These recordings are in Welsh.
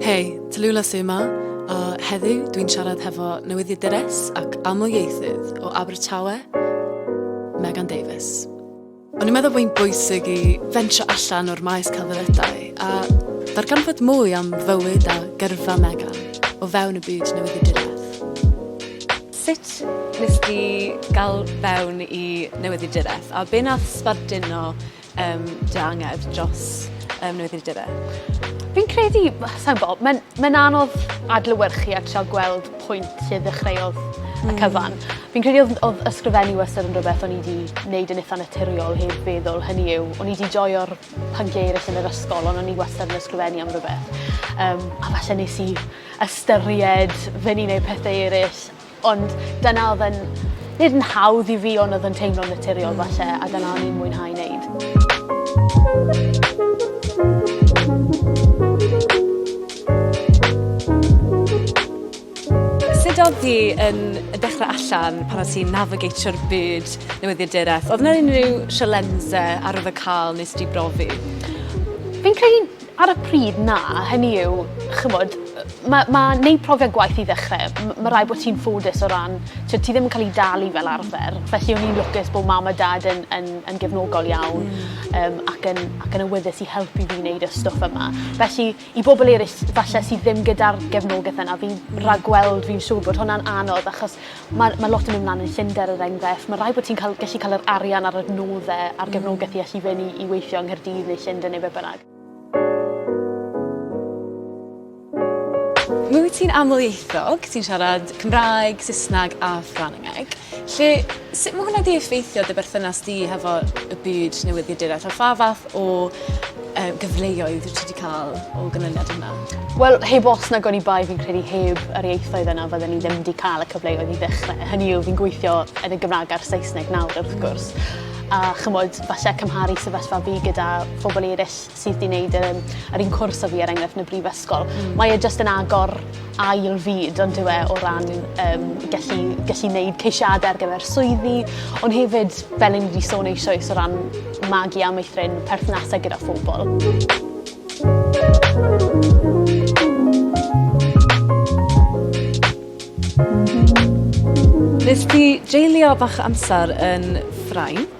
Hei, Talulah Sy'n yma, a heddiw dwi'n siarad hefo newyddiadures ac amlieithydd o Abertawe, Megan Davies. O'n i'n meddwl bod hi'n bwysig i fensio allan o'r maes celfyddydau a darganfod mwy am fywyd a gyrfa Megan o fewn y byd newyddiaduraeth. Sut nes di gael fewn i newyddiaduraeth a be nath sbarduno dy angedd dros newyddiaduraeth? Fi'n credu, sa'n bod, mae'n anodd adlewyrchu a trio gweld pwynt lle ddechreuodd y cyfan. Fi'n credu oedd ysgrifennu wastad yn rhywbeth o'n i wedi gwneud yn eitha naturiol heb feddwl. Hynny yw, o'n i wedi joio'r pynciau eraill yn yr ysgol, ond o'n i wastad yn ysgrifennu am rhywbeth. A falle nes i ystyried fy ni'n gwneud pethau eraill, ond dyna oedd yn, nid yn hawdd i fi, ond oedd yn teimlo'n naturiol falle, a dyna o'n i'n mwynhau wneud. Sut oedd ti yn dechrau allan pan oedd ti'n navigatio'r byd newyddiaduraeth? Oedd yna unrhyw sialensau ar y cael nes di brofi? Fi'n credu ar y pryd na, hynny yw, chymod, mae neud profiad gwaith i ddechrau. Mae rai bod ti'n ffodus o ran, ti ddim yn cael ei dalu fel arfer. Felly o'n i'n lwcus bod mam a dad yn gefnogol iawn ac yn awyddus i helpu fi wneud y stwff yma. Felly i bobl eraill falle sydd ddim gyda'r gefnogaeth yna, fi'n rhagweld, fi'n siŵr bod hwnna'n anodd achos mae lot yn mynd mlaen yn Llundain yr enghraifft. Mae rai bod ti'n gallu cael yr arian ar y noddau a'r gefnogaeth i allu fynd i weithio yng Nghaerdydd neu Llundain neu be bynnag. Mi wyt ti'n amlieithog, ti'n siarad Cymraeg, Saesneg a Ffrangeg. Lle, sut mae hwnna di effeithio dy berthynas di hefo y byd newyddiaduraeth? A pha fath o gyfleoedd wyt ti wedi cael o ganlyniad yna? Wel, heb os nag o'n i bai fi'n credu heb yr ieithoedd yna fydden ni ddim wedi cael y cyfleoedd i ddechrau. Hynny yw, fi'n gweithio yn y Gymraeg a'r Saesneg nawr wrth gwrs. A chymod, falle cymharu sefyllfa fi gyda phobl eraill sydd wedi gwneud yr un cwrs o fi er enghraifft yn y brifysgol. Mae e jyst yn agor ail fyd, ond dyw e o ran gallu gwneud ceisiadau ar gyfer swyddi, ond hefyd, fel ni wedi sôn eisoes, o ran magu a meithrin perthnasau gyda phobl. Nes di dreulio bach amser yn Ffrainc,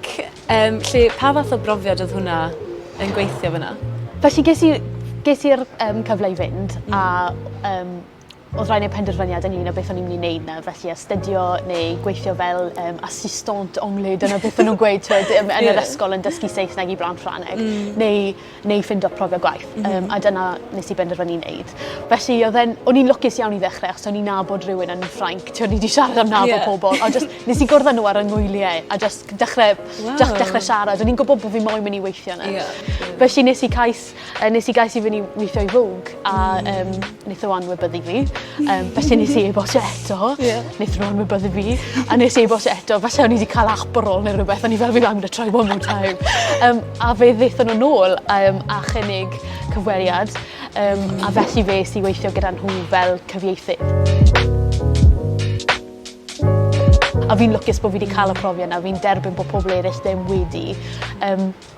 lle pa fath o brofiad oedd hwnna yn gweithio fyna? Felly ges i'r cyfle i fynd a oedd rhaid neud penderfyniad ynglyn â beth o'n i'n mynd i wneud na, felly astudio neu gweithio fel assistant anglais, dyna beth o'n nhw'n gweud yn yr ysgol yn dysgu Saesneg i blant Ffrangeg, neu ffindo profiad gwaith, a dyna nes i benderfynu wneud. Felly o'n i'n lwcus iawn i ddechrau, achos o'n i'n nabod rhywun yn Ffrainc, o'n i wedi siarad am nabod pobl, a nes i gwrdd â nhw ar y ngwyliau, a dechrau siarad, o'n i'n gwybod bod fi moyn mynd i weithio yna. Felly nes i gais i fynd i weithio i Vogue, a wnaeth o anwybyddu fi. Felly nes i e-bost eto, wnaeth nhw anwybyddu fi, a nes i e-bost eto, falle o'n i wedi cael aperol neu rhywbeth, o'n i fel fi'n mynd try one more time. A fe ddeithon nhw nôl a chynnig cyfweliad, a felly fe i weithio gyda nhw fel cyfieithydd. A fi'n lwcus bod fi wedi cael y profiad yna, fi'n derbyn bod pobl eraill ddim wedi.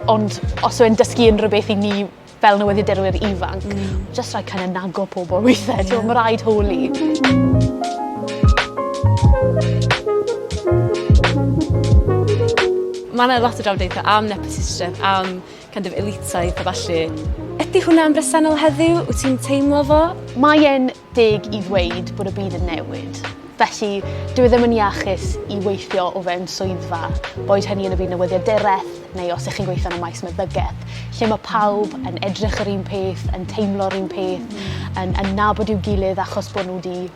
Ond os yw'n dysgu unrhyw beth i ni fel newyddiadurwyr ifanc, just rhaid kind of nago pobl weithiau, mae'n rhaid holi. Mae yna lot o drafdeithau am nepotistiaeth, am kind of elitaidd a falle. Ydy hwnna yn bresennol heddiw? Wyt ti'n teimlo fo? Mae e'n deg i ddweud bod y byd yn newid. Felly, dwi ddim yn iachus i weithio o fewn swyddfa, boed hynny yn y byd newyddiaduraeth, neu os ych chi'n gweithio yn y maes meddygaeth, lle mae pawb yn edrych yr un peth, yn teimlo'r un peth, yn nabod i'w gilydd achos bod nhw wedi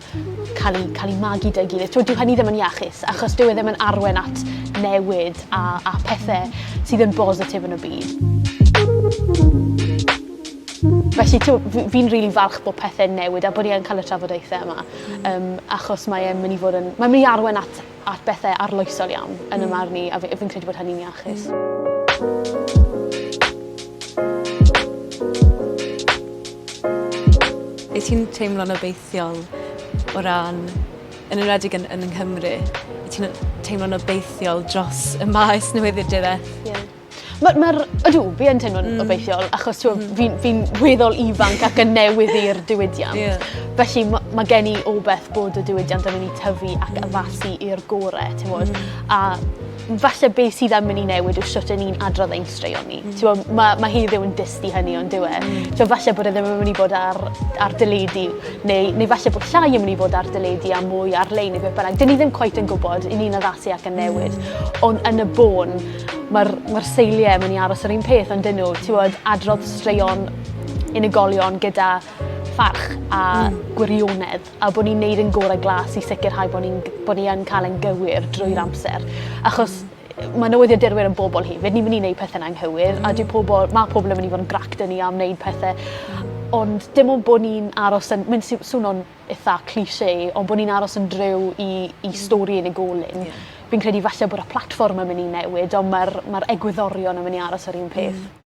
cael eu magu da'i gilydd. Dyw hynny ddim yn iachus, achos dyw e ddim yn arwain at newid a pethau sydd yn bositif yn y byd. Felly fi'n rili falch bod pethau'n newid a bod ni yn cael y trafodaethau yma, achos mae'n mynd i arwain at bethau arloesol iawn yn y marn i, a fi'n credu bod hynny'n iachus. Wyt ti'n teimlo'n obeithiol o ran, yn enwedig yn Nghymru, wyt ti'n teimlo'n obeithiol dros y maes newyddiaduraeth? Ydw, fi yn teimlo'n obeithiol, achos fi'n weddol ifanc ac yn newydd i'r diwydiant. Felly mae gen i obeth bod y diwydiant yn mynd i tyfu ac addasu i'r gorau, ti'n bod. A falle beth sydd yn mynd i newid yw siwt ni'n adrodd ein straeon ni. Mae hi ddim yn dystu hynny ond dyw e. Falle bod e ddim yn mynd i bod ar dyledu, neu falle bod llai yn mynd i fod ar dyledu a mwy ar-lein neu beth bynnag. Dyn ni ddim cweit yn gwybod, i ni'n addasu ac yn newid. Ond yn y bôn, mae'r seiliau yn mynd i aros yr un peth ond dyn nhw. Adrodd straeon unigolion gyda pharch a gwirionedd a bod ni'n neud yn gorau glas i sicrhau bod ni yn cael ein gywir drwy'r amser. Achos mae newyddiadurwyr yn bobl hefyd, ni'n mynd i wneud pethau'n anghywir a mae pobl yn mynd i fod yn grac dyn ni am wneud pethau. Ond dim ond bod ni'n aros yn, mynd swnio'n eitha cliché, ond bod ni'n aros yn driw i stori unigolyn. Fi'n credu falle bod y platfform yn mynd i newid, ond mae'r egwyddorion yn mynd i aros yr un peth.